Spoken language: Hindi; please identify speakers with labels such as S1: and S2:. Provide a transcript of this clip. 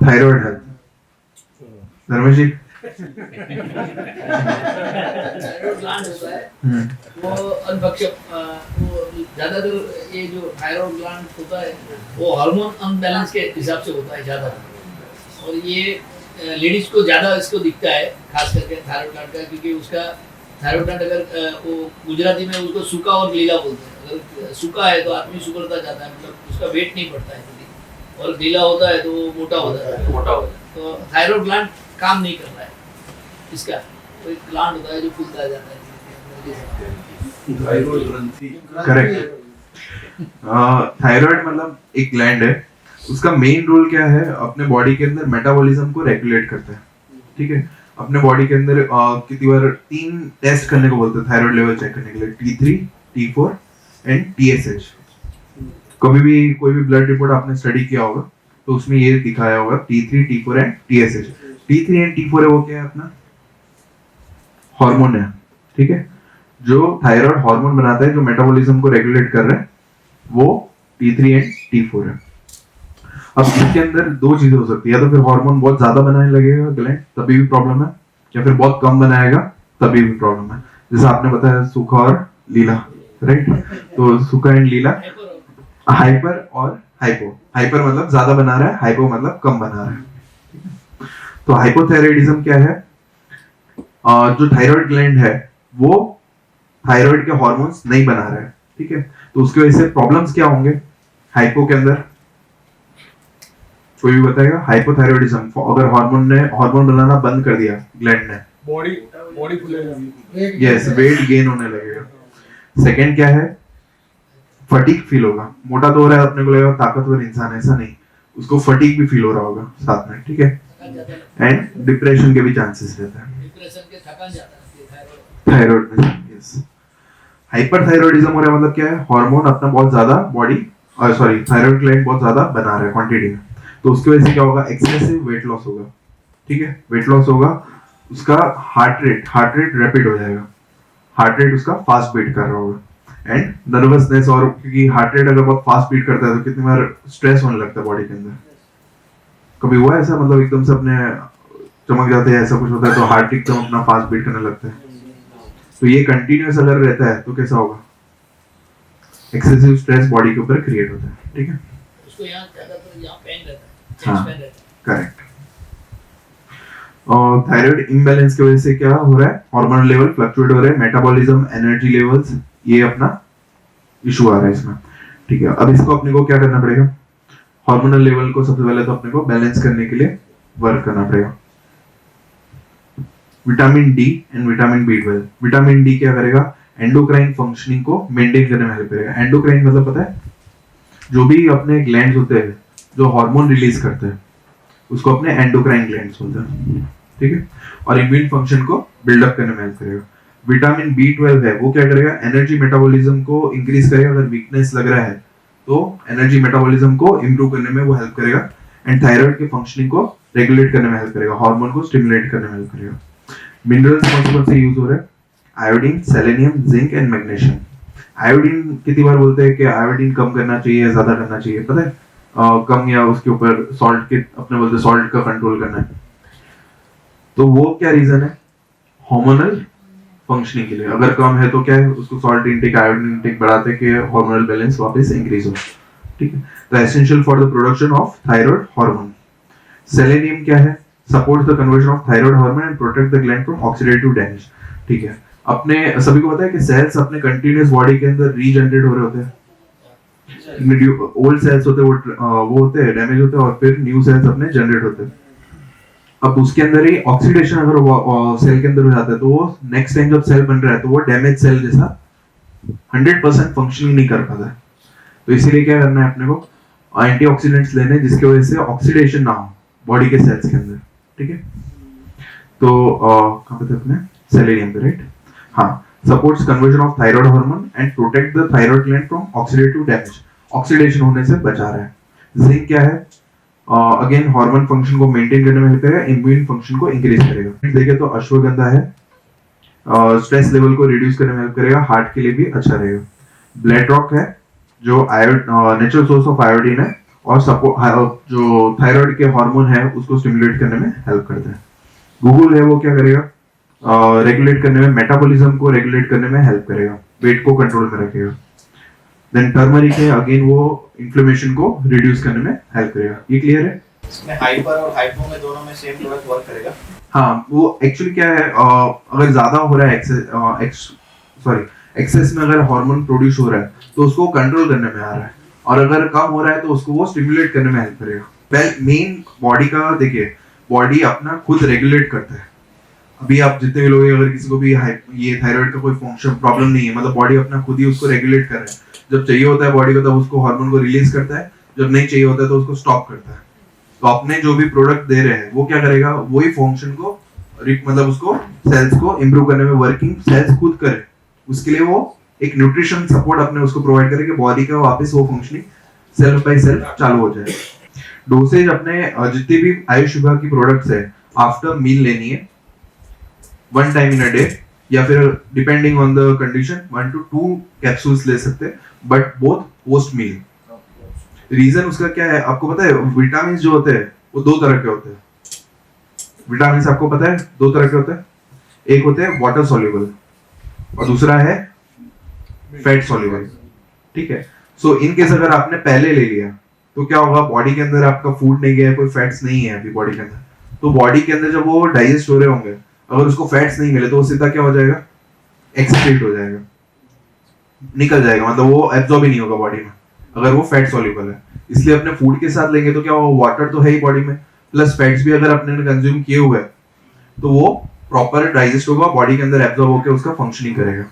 S1: थायराइड हेल्थ, धर्मेश जी।
S2: ग्लैंड होता है वो अनभक्षक, वो ज्यादातर ये जो थायराइड ग्लैंड होता है वो हार्मोन अनबैलेंस के हिसाब से होता है ज्यादातर, और ये लेडीज को ज्यादा इसको दिखता है, खास करके थायराइड ग्लैंड का, क्योंकि उसका थायराइड ग्लैंड अगर वो गुजराती में उसको सूखा और लीला बोलते हैं। अगर सूखा है तो आदमी सुगड़ता जाता है, मतलब उसका वेट नहीं बढ़ता है, और ढीला होता है तो वो मोटा हो जाता है, तो थायराइड ग्लैंड काम नहीं कर रहा है इसका। तो एक ग्लैंड होता है जो फूलता जाता है।
S3: थायराइड ग्रंथि,
S1: करेक्ट। थायराइड मतलब एक ग्लैंड है, उसका मेन रोल क्या है, अपने बॉडी के अंदर मेटाबॉलिज्म को रेगुलेट करता है। ठीक है, अपने बॉडी के अंदर कितनी बार 3 टेस्ट करने को बोलते हैं थायराइड लेवल चेक करने के लिए, T3, T4 एंड TSH। कभी भी कोई भी ब्लड रिपोर्ट आपने स्टडी किया होगा तो उसमें ये दिखाया होगा T3, T4 and TSH। T3 and T4 है वो क्या है, अपना हार्मोन है। ठीक है, जो थायराइड हार्मोन बनाता है, जो मेटाबॉलिज्म को रेगुलेट कर रहा है, वो T3 एंड T4 है। अब इसके अंदर दो चीजें हो सकती है, या तो फिर हार्मोन बहुत ज्यादा बनाने लगेगा ग्लैंड, तभी भी प्रॉब्लम है, या फिर बहुत कम बनाएगा तभी भी प्रॉब्लम है। जैसे आपने बताया सूखा और लीला, राइट? तो सूखा एंड लीला, हाइपर और हाइपो। हाइपर मतलब ज्यादा बना रहा है, हाइपो मतलब कम बना रहा है। तो हाइपोथायराइडिज्म क्या है, जो थायराइड ग्लैंड है वो थायराइड के हार्मोन्स नहीं बना रहा है। ठीक है, तो उसकी वजह से प्रॉब्लम्स क्या होंगे हाइपो के अंदर, कोई भी बताएगा? हाइपोथायराइडिज्म, अगर हार्मोन बनाना बंद कर दिया ग्लैंड ने,
S3: बॉडी फुलेगा,
S1: यस, वेट गेन होने लगेगा। सेकंड क्या है, फटीग फील होगा। मोटा तो हो रहा है, अपने को लगेगा ताकतवर इंसान, ऐसा नहीं, उसको फटीग भी फील हो रहा होगा साथ में। ठीक है, एंड डिप्रेशन के भी चांसेस रहते हैं
S2: डिप्रेशन के, थकान जाता है
S1: थायराइड में। यस, हाइपरथायराइडिज्म हो रहा है मतलब क्या है, हार्मोन अपना बहुत ज्यादा बॉडी, सॉरी थायराइड ग्लैंड बहुत ज्यादा बना रहा है क्वांटिटी में, तो उसकी वजह से क्या होगा, एक्सेसिव वेट लॉस होगा। ठीक है, वेट लॉस होगा, उसका हार्ट रेट रैपिड हो जाएगा, हार्ट रेट उसका फास्ट बीट कर रहा होगा, एंड नर्वसनेस, और क्योंकि हार्ट रेट अगर बहुत फास्ट बीट करता है तो कितनी बार स्ट्रेस होने लगता है बॉडी के अंदर। कभी हुआ ऐसा, मतलब एकदम से अपने चमक जाते हैं, ऐसा कुछ होता है तो हार्ट एकदम अपना फास्ट बीट करने लगता है, तो ये कंटिन्यूअस अगर रहता है तो कैसा होगा, एक्सेसिव स्ट्रेस बॉडी के ऊपर क्रिएट होता है। ठीक है,
S2: उसको यहाँ ज्यादातर यहाँ पेन रहता है,
S1: हाँ,
S2: पेन रहता है।
S1: करेक्ट। और थायराइड इम्बैलेंस की वजह से क्या हो रहा है, हार्मोनल लेवल फ्लक्चुएट हो रहे हैं, मेटाबॉलिज्म, एनर्जी लेवल्स, ये अपना इशू आ रहा है इसमें। ठीक है, अब इसको अपने को क्या करना पड़ेगा, हार्मोनल लेवल को सबसे पहले तो अपने को बैलेंस करने के लिए वर्क करना पड़ेगा। Vitamin D and vitamin B12। Vitamin D क्या करेगा, एंडोक्राइन फंक्शनिंग को मेंटेन करने में हेल्प करेगा। एंडोक्राइन मतलब पता है, जो भी अपने ग्लैंड्स होते हैं जो हार्मोन रिलीज करते हैं उसको अपने एंडोक्राइन ग्लैंड्स बोलते हैं। ठीक है, और इम्यून फंक्शन को बिल्डअप करने में हेल्प करेगा। विटामिन B12 है, वो क्या करेगा, एनर्जी मेटाबॉलिज्म को इंक्रीज करेगा। अगर वीकनेस लग रहा है तो एनर्जी मेटाबॉलिज्म को इंप्रूव करने में वो हेल्प करेगा, एंड थायराइड के फंक्शनिंग को रेगुलेट करने में हेल्प करेगा, हार्मोन को स्टिमुलेट करने में हेल्प करेगा। मिनरल्स कौन से यूज हो रहे हैं, iodine, selenium, zinc and magnesium. Iodine कितनी बार बोलते हैं कि आयोडीन कम करना चाहिए या ज्यादा करना चाहिए, पता है? कम या उसके ऊपर सॉल्ट के, अपने बोलते सॉल्ट का कंट्रोल करना है, तो वो क्या रीजन है, हार्मोनल फंक्शनिंग के लिए। अगर कम है तो क्या है, उसको सॉल्ट इंटेक, आयोडीन इंटेक बढ़ाते कि हार्मोनल बैलेंस वापस इंक्रीज हो। ठीक है, तो essential for the production of thyroid hormone. Selenium क्या है, supports the conversion of thyroid hormone and protect the gland from oxidative damage. ठीक है, अपने सभी को पता है कि सेल्स अपने कंटीन्यूअस बॉडी के अंदर रीजनरेट हो रहे होते हैं। ओल्ड सेल्स होते हैं वो होते हैं डैमेज होते हैं, और फिर न्यू सेल्स अपने जनरेट होते हैं। अब उसके अंदर ही ऑक्सीडेशन अगर सेल के अंदर हो जाता है तो वो नेक्स्ट टाइम जब सेल बन रहा है तो वो डैमेज सेल जैसा 100% फंक्शनिंग नहीं कर पाता है। तो इसीलिए क्या करना है अपने को, एंटीऑक्सीडेंट्स लेने जिसकी वजह से ऑक्सीडेशन ना हो बॉडी के सेल्स के अंदर। ठीक है, तो कहां पे थे अपने, सेलेनियम पे, राइट? हाँ, supports conversion of thyroid hormone and protect the thyroid gland from oxidative damage, oxidation होने से बचा रहा है। जिंक क्या है, अगेन हार्मोन फंक्शन को मेंटेन करने में हेल्प करेगा, इम्यून फंक्शन को इंक्रीज करेगा। देखें तो अश्वगंधा है, स्ट्रेस लेवल को रिड्यूस करने में हेल्प करेगा, हार्ट के लिए भी अच्छा रहेगा। ब्लैक रॉक है जो नेचुरल सोर्स ऑफ आयोडीन है, और सपोर्ट जो थायराइड के हार्मोन है उसको स्टिमुलेट करने में हेल्प करता है। गूगल है वो क्या करेगा, रेगुलेट करने में, मेटाबॉलिज्म को रेगुलेट करने में हेल्प करेगा, वेट को कंट्रोल में रखेगा। देन टर्मरिक है, अगेन वो इन्फ्लेमेशन को रिड्यूस करने में हेल्प करेगा। ये क्लियर है?
S4: इसमें हाइपर और हाइपो में दोनों में सेम प्रोडक्ट वर्क करेगा?
S1: हाँ, वो एक्चुअली क्या है, अगर ज्यादा हो रहा है एक्सेस में अगर हार्मोन प्रोड्यूस हो रहा है तो उसको कंट्रोल करने में आ रहा है, और अगर कम हो रहा है तो उसको वो स्टिमुलेट करने में हेल्प करेगा। वेल, मेन बॉडी का देखिए, बॉडी अपना खुद रेगुलेट करता है। अभी आप जितने भी लोग हैं, अगर किसी को भी ये थायराइड का कोई फंक्शन प्रॉब्लम नहीं है, मतलब बॉडी अपना खुद ही उसको रेगुलेट कर रहा है। जब चाहिए होता है बॉडी को तब उसको हार्मोन को रिलीज करता है, जब नहीं चाहिए होता है तो उसको स्टॉप करता है। तो अपने जो भी प्रोडक्ट दे रहे हैं वो क्या करेगा, वही फंक्शन को मतलब उसको सेल्स को इंप्रूव करने में वर्किंग सेल्स खुद करे, उसके लिए वो एक न्यूट्रिशन सपोर्ट अपने उसको प्रोवाइड करे कि बॉडी का वापस वो फंक्शनिंग सेल्फ बाय सेल्फ चालू हो जाए। डोसेज अपने जितने भी आयुष विभाग की प्रोडक्ट्स है आफ्टर मील लेनी है, 1 टाइम इन अ डे, या फिर depending on the condition 1 to 2 capsules ले सकते हैं, but both post meal. Reason उसका क्या है आपको पता है? विटामिन जो होते हैं वो 2 तरह के होते हैं। विटामिन आपको पता है 2 तरह के होते हैं, एक होते हैं वाटर सॉल्युबल और दूसरा है फैट सॉल्युबल। ठीक है, सो इन केस अगर आपने पहले ले लिया तो क्या होगा, बॉडी के अंदर आपका फूड नहीं गया, कोई फैट्स नहीं है अभी बॉडी के अंदर, तो बॉडी के अंदर जब वो डाइजेस्ट हो रहे होंगे, अगर उसको फैट्स नहीं मिले तो वो सीधा क्या हो जाएगा, एक्सक्रीट हो जाएगा, निकल जाएगा, मतलब वो एब्जॉर्ब ही नहीं होगा बॉडी में अगर वो फैट सॉल्युबल है। इसलिए अपने फूड के साथ लेंगे तो क्या होगा, वाटर तो है ही बॉडी में, प्लस फैट्स भी अगर अपने ने कंज्यूम किए हुए हैं तो वो प्रॉपर डाइजेस्ट होगा, बॉडी के अंदर एब्जॉर्ब होकर उसका फंक्शनिंग करेगा।